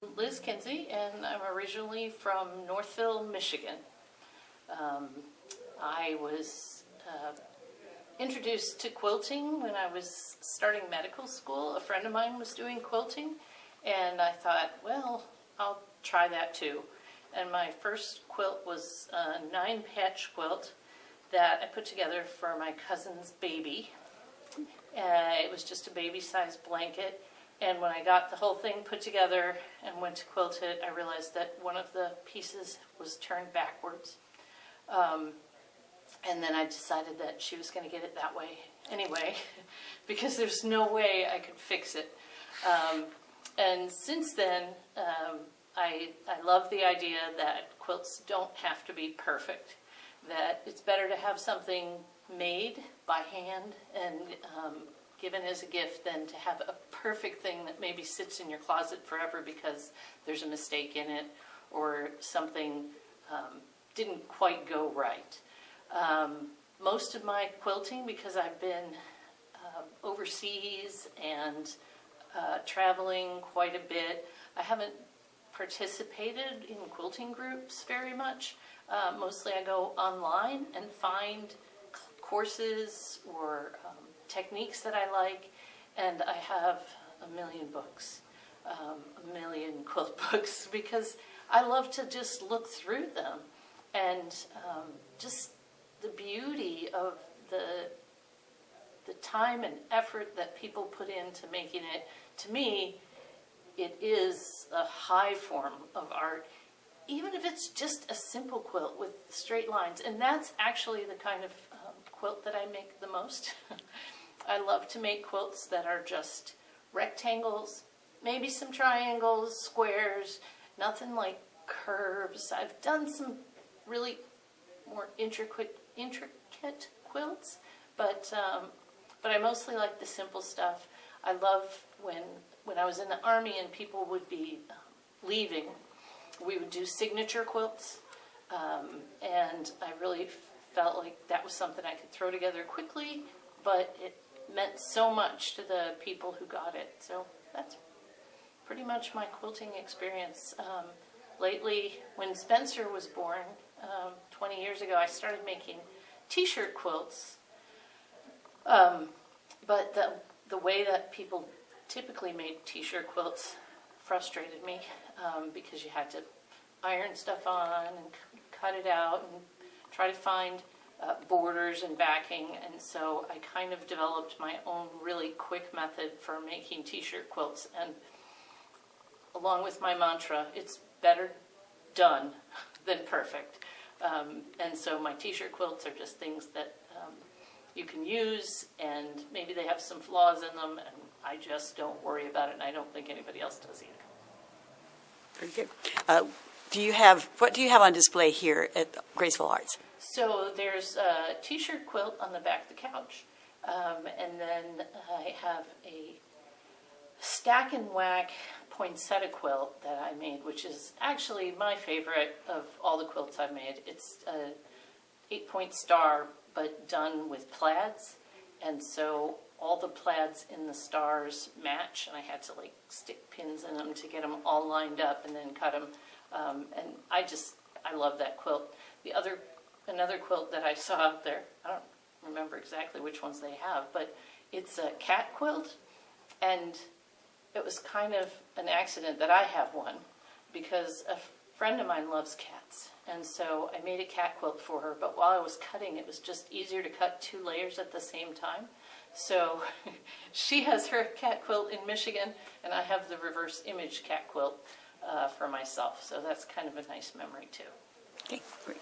Liz Kinzie, and I'm originally from Northville, Michigan. I was introduced to quilting when I was starting medical school. A friend of mine was doing quilting, and I thought, well, I'll try that too. And my first quilt was a 9-patch quilt that I put together for my cousin's baby. It was just a baby-sized blanket. And when I got the whole thing put together and went to quilt it, I realized that one of the pieces was turned backwards. And then I decided that she was going to get it that way anyway, because there's no way I could fix it. And since then, I love the idea that quilts don't have to be perfect, that it's better to have something made by hand and given as a gift than to have a perfect thing that maybe sits in your closet forever because there's a mistake in it or something didn't quite go right. Most of my quilting, because I've been overseas and traveling quite a bit, I haven't participated in quilting groups very much. Mostly I go online and find courses or techniques that I like, and I have a million books, a million quilt books, because I love to just look through them, and just the beauty of the time and effort that people put into making it. To me, it is a high form of art, even if it's just a simple quilt with straight lines, and that's actually the kind of quilt that I make the most. I love to make quilts that are just rectangles, maybe some triangles, squares, nothing like curves. I've done some really more intricate quilts, but I mostly like the simple stuff. I love when I was in the Army and people would be leaving, we would do signature quilts, and I really felt like that was something I could throw together quickly, but it meant so much to the people who got it. So that's pretty much my quilting experience. Lately, when Spencer was born, 20 years ago, I started making t-shirt quilts. But the way that people typically made t-shirt quilts frustrated me, because you had to iron stuff on and cut it out and try to find borders and backing, and so I kind of developed my own really quick method for making t-shirt quilts, and along with my mantra, it's better done than perfect. And so my t-shirt quilts are just things that you can use, and maybe they have some flaws in them, and I just don't worry about it, and I don't think anybody else does either. Very good. What do you have on display here at Graceful Arts? So there's a t-shirt quilt on the back of the couch, and then I have a stack and whack poinsettia quilt that I made, which is actually my favorite of all the quilts I've made. It's a 8-point star, but done with plaids, and so all the plaids in the stars match, and I had to stick pins in them to get them all lined up and then cut them, and I love that quilt. Another quilt that I saw out there, I don't remember exactly which ones they have, but it's a cat quilt, and it was kind of an accident that I have one, because a friend of mine loves cats, and so I made a cat quilt for her, but while I was cutting, it was just easier to cut 2 layers at the same time. So she has her cat quilt in Michigan, and I have the reverse image cat quilt for myself, so that's kind of a nice memory too. Okay, great.